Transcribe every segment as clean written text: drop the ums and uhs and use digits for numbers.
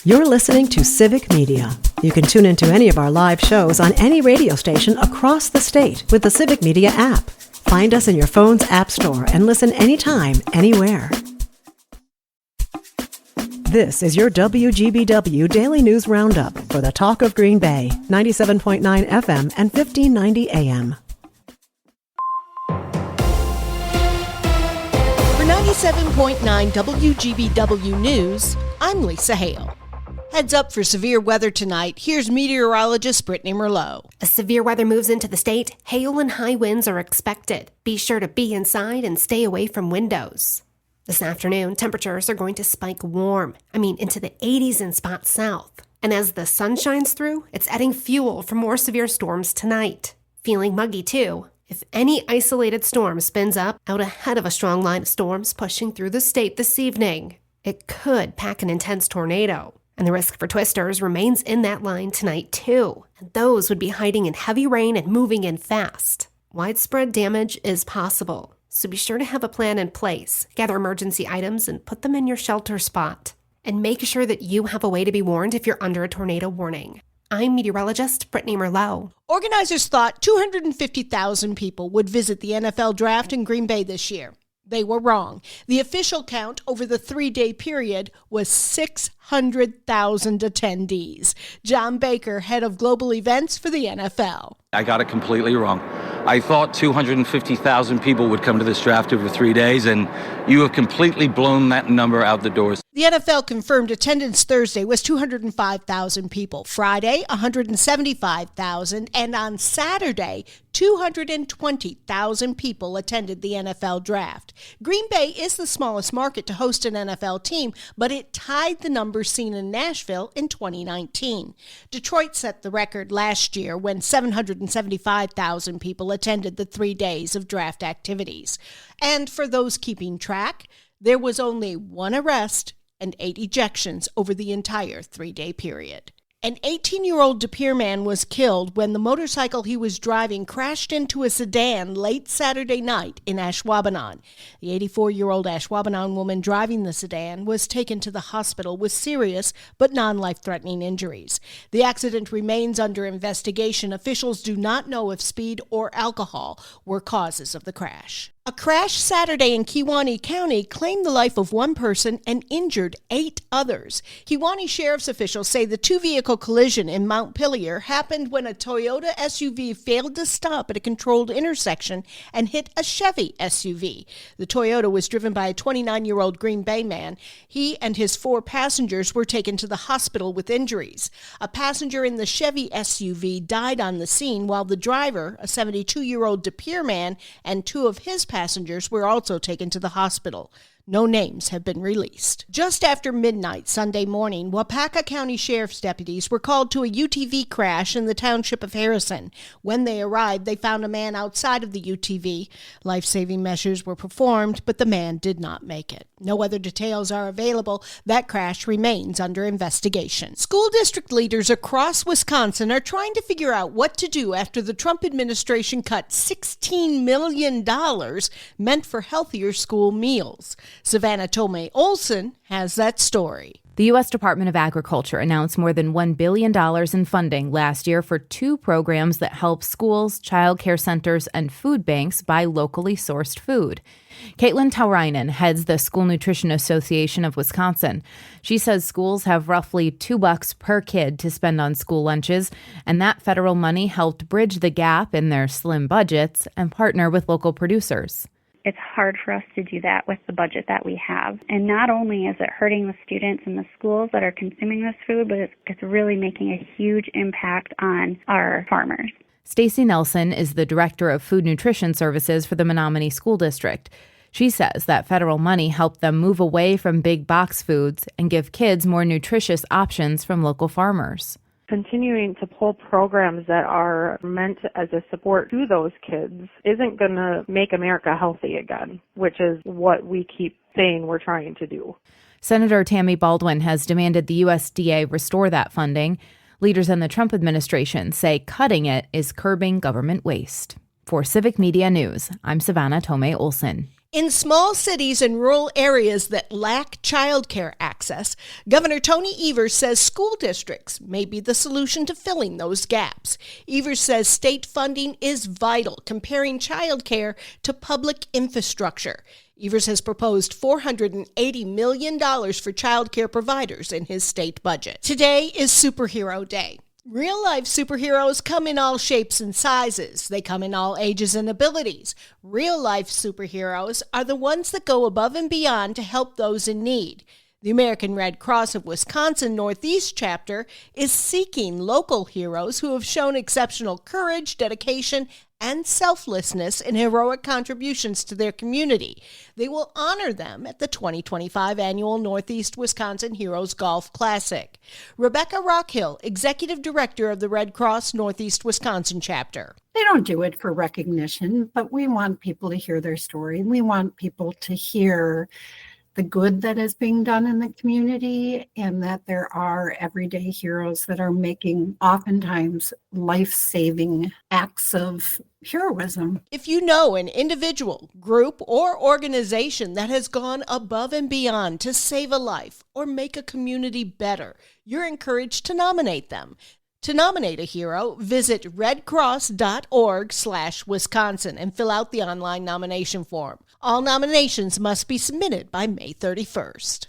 You're listening to Civic Media. You can tune into any of our live shows on any radio station across the state with the Civic Media app. Find us in your phone's app store and listen anytime, anywhere. This is your WGBW Daily News Roundup for the Talk of Green Bay, 97.9 FM and 1590 AM. For 97.9 WGBW News, I'm Lisa Hale. Heads up for severe weather tonight. Here's meteorologist Brittany Merlot. As severe weather moves into the state, hail and high winds are expected. Be sure to be inside and stay away from windows. This afternoon, temperatures are going to spike into the 80s in spots south. And as the sun shines through, it's adding fuel for more severe storms tonight. Feeling muggy too. If any isolated storm spins up out ahead of a strong line of storms pushing through the state this evening, it could pack an intense tornado. And the risk for twisters remains in that line tonight too. And those would be hiding in heavy rain and moving in fast. Widespread damage is possible. So be sure to have a plan in place, gather emergency items, and put them in your shelter spot. And make sure that you have a way to be warned if you're under a tornado warning. I'm meteorologist Brittany Merlot. Organizers thought 250,000 people would visit the NFL draft in Green Bay this year. They were wrong. The official count over the 3-day period was 600,000 attendees. John Baker, head of global events for the NFL. I got it completely wrong. I thought 250,000 people would come to this draft over 3 days, and you have completely blown that number out the doors. The NFL confirmed attendance Thursday was 205,000 people, Friday 175,000, and on Saturday 220,000 people attended the NFL draft. Green Bay is the smallest market to host an NFL team, but it tied the numbers seen in Nashville in 2019. Detroit set the record last year when 775,000 people attended the 3 days of draft activities. And for those keeping track, there was only one arrest and 8 ejections over the entire 3-day period. An 18-year-old De Pere man was killed when the motorcycle he was driving crashed into a sedan late Saturday night in Ashwaubenon. The 84-year-old Ashwaubenon woman driving the sedan was taken to the hospital with serious but non-life-threatening injuries. The accident remains under investigation. Officials do not know if speed or alcohol were causes of the crash. A crash Saturday in Kewaunee County claimed the life of one person and injured 8 others. Kewaunee sheriff's officials say the 2-vehicle collision in Montpelier happened when a Toyota SUV failed to stop at a controlled intersection and hit a Chevy SUV. The Toyota was driven by a 29-year-old Green Bay man. He and his 4 passengers were taken to the hospital with injuries. A passenger in the Chevy SUV died on the scene, while the driver, a 72-year-old De Pere man, and 2 of his passengers were also taken to the hospital. No names have been released. Just after midnight Sunday morning, Waupaca County Sheriff's deputies were called to a UTV crash in the township of Harrison. When they arrived, they found a man outside of the UTV. Life-saving measures were performed, but the man did not make it. No other details are available. That crash remains under investigation. School district leaders across Wisconsin are trying to figure out what to do after the Trump administration cut $16 million meant for healthier school meals. Savannah Tomei Olson has that story. The U.S. Department of Agriculture announced more than $1 billion in funding last year for 2 programs that help schools, child care centers, and food banks buy locally sourced food. Caitlin Taurainen heads the School Nutrition Association of Wisconsin. She says schools have roughly $2 per kid to spend on school lunches, and that federal money helped bridge the gap in their slim budgets and partner with local producers. It's hard for us to do that with the budget that we have. And not only is it hurting the students in the schools that are consuming this food, but it's really making a huge impact on our farmers. Stacy Nelson is the director of food nutrition services for the Menominee School District. She says that federal money helped them move away from big box foods and give kids more nutritious options from local farmers. Continuing to pull programs that are meant as a support to those kids isn't going to make America healthy again, which is what we keep saying we're trying to do. Senator Tammy Baldwin has demanded the USDA restore that funding. Leaders in the Trump administration say cutting it is curbing government waste. For Civic Media News, I'm Savannah Tomei Olson. In small cities and rural areas that lack childcare access, Governor Tony Evers says school districts may be the solution to filling those gaps. Evers says state funding is vital, comparing childcare to public infrastructure. Evers has proposed $480 million for childcare providers in his state budget. Today is Superhero Day. Real-life superheroes come in all shapes and sizes. They come in all ages and abilities. Real-life superheroes are the ones that go above and beyond to help those in need. The American Red Cross of Wisconsin Northeast chapter is seeking local heroes who have shown exceptional courage, dedication, and selflessness in heroic contributions to their community. They will honor them at the 2025 annual Northeast Wisconsin Heroes Golf Classic. Rebecca Rockhill, Executive Director of the Red Cross Northeast Wisconsin chapter. They don't do it for recognition, but we want people to hear their story. We want people to hear the good that is being done in the community, and that there are everyday heroes that are making oftentimes life-saving acts of heroism. If you know an individual, group, or organization that has gone above and beyond to save a life or make a community better, you're encouraged to nominate them. To nominate a hero, visit redcross.org/Wisconsin and fill out the online nomination form. All nominations must be submitted by May 31st.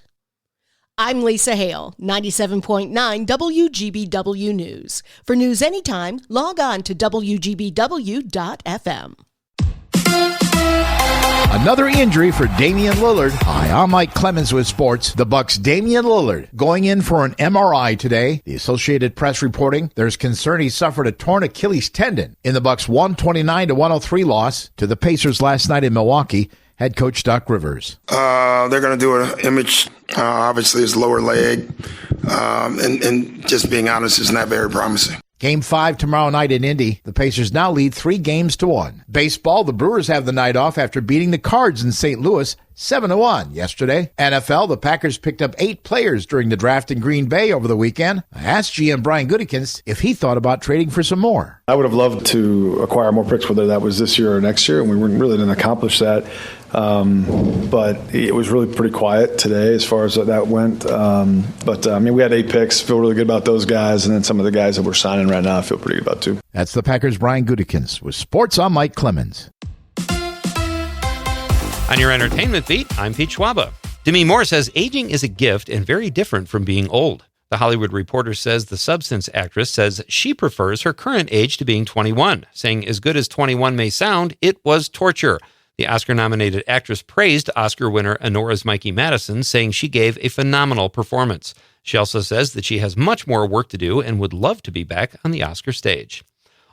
I'm Lisa Hale, 97.9 WGBW News. For news anytime, log on to WGBW.FM. Another injury for Damian Lillard. Hi, I'm Mike Clemens with sports. The Bucks' Damian Lillard going in for an MRI today. The Associated Press reporting there's concern he suffered a torn Achilles tendon in the Bucks' 129-103 loss to the Pacers last night in Milwaukee. Head coach Doc Rivers. They're going to do an image, obviously his lower leg, and just being honest, is not very promising. Game 5 tomorrow night in Indy. The Pacers now lead 3-1. Baseball, the Brewers have the night off after beating the Cards in St. Louis 7-1 yesterday. NFL, the Packers picked up 8 players during the draft in Green Bay over the weekend. I asked GM Brian Gutekunst if he thought about trading for some more. I would have loved to acquire more picks, whether that was this year or next year, and we really didn't accomplish that. But it was really pretty quiet today as far as that went. We had 8 picks. Feel really good about those guys, and then some of the guys that we're signing right now I feel pretty good about too. That's the Packers' Brian Gutekunst with Sports. I'm Mike Clemens. On your entertainment beat, I'm Pete Schwaba. Demi Moore says aging is a gift and very different from being old. The Hollywood Reporter says the Substance actress says she prefers her current age to being 21, saying as good as 21 may sound, it was torture. The Oscar-nominated actress praised Oscar winner Honora's Mikey Madison, saying she gave a phenomenal performance. She also says that she has much more work to do and would love to be back on the Oscar stage.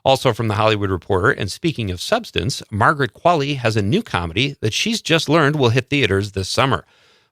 Also from the Hollywood Reporter, and speaking of Substance, Margaret Qualley has a new comedy that she's just learned will hit theaters this summer.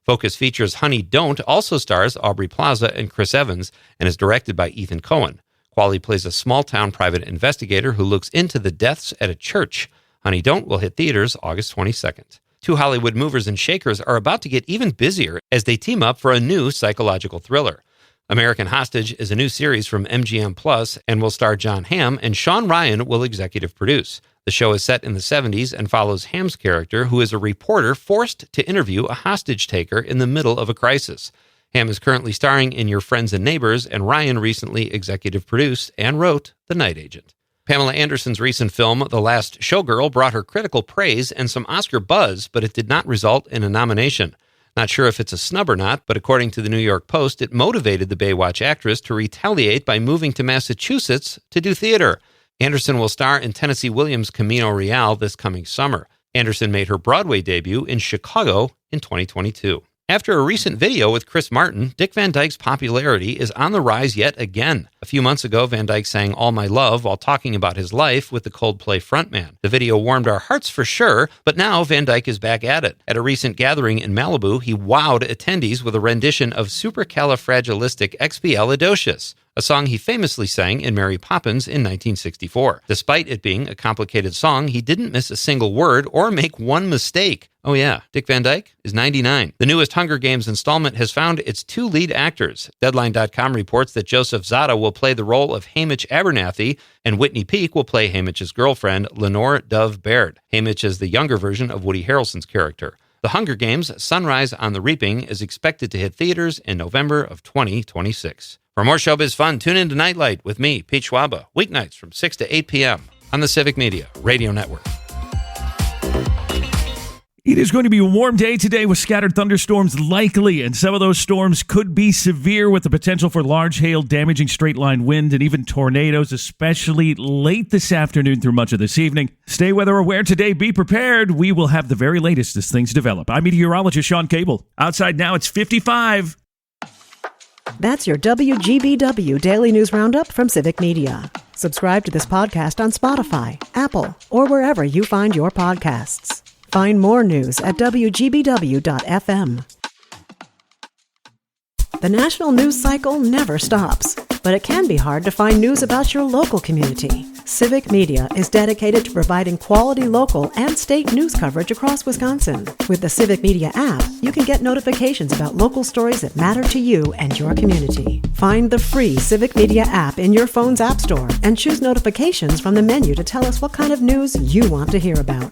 Focus features Honey Don't also stars Aubrey Plaza and Chris Evans and is directed by Ethan Coen. Qualley plays a small-town private investigator who looks into the deaths at a church. Honey Don't will hit theaters August 22nd. 2 Hollywood movers and shakers are about to get even busier as they team up for a new psychological thriller. American Hostage is a new series from MGM Plus and will star John Hamm, and Sean Ryan will executive produce. The show is set in the 70s and follows Hamm's character, who is a reporter forced to interview a hostage taker in the middle of a crisis. Hamm is currently starring in Your Friends and Neighbors, and Ryan recently executive produced and wrote The Night Agent. Pamela Anderson's recent film, The Last Showgirl, brought her critical praise and some Oscar buzz, but it did not result in a nomination. Not sure if it's a snub or not, but according to the New York Post, it motivated the Baywatch actress to retaliate by moving to Massachusetts to do theater. Anderson will star in Tennessee Williams' Camino Real this coming summer. Anderson made her Broadway debut in Chicago in 2022. After a recent video with Chris Martin, Dick Van Dyke's popularity is on the rise yet again. A few months ago, Van Dyke sang All My Love while talking about his life with the Coldplay frontman. The video warmed our hearts for sure, but now Van Dyke is back at it. At a recent gathering in Malibu, he wowed attendees with a rendition of Supercalifragilisticexpialidocious. a song he famously sang in Mary Poppins in 1964. Despite it being a complicated song, he didn't miss a single word or make one mistake. Oh yeah, Dick Van Dyke is 99. The newest Hunger Games installment has found its 2 lead actors. Deadline.com reports that Joseph Zada will play the role of Haymitch Abernathy, and Whitney Peake will play Haymitch's girlfriend, Lenore Dove Baird. Haymitch is the younger version of Woody Harrelson's character. The Hunger Games, Sunrise on the Reaping, is expected to hit theaters in November of 2026. For more showbiz fun, tune in to Nightlight with me, Pete Schwaba, weeknights from 6 to 8 p.m. on the Civic Media Radio Network. It is going to be a warm day today with scattered thunderstorms likely, and some of those storms could be severe with the potential for large hail, damaging straight-line wind, and even tornadoes, especially late this afternoon through much of this evening. Stay weather aware today. Be prepared. We will have the very latest as things develop. I'm meteorologist Sean Cable. Outside now, it's 55. That's your WGBW Daily News Roundup from Civic Media. Subscribe to this podcast on Spotify, Apple, or wherever you find your podcasts. Find more news at WGBW.FM. The national news cycle never stops, but it can be hard to find news about your local community. Civic Media is dedicated to providing quality local and state news coverage across Wisconsin. With the Civic Media app, you can get notifications about local stories that matter to you and your community. Find the free Civic Media app in your phone's app store and choose notifications from the menu to tell us what kind of news you want to hear about.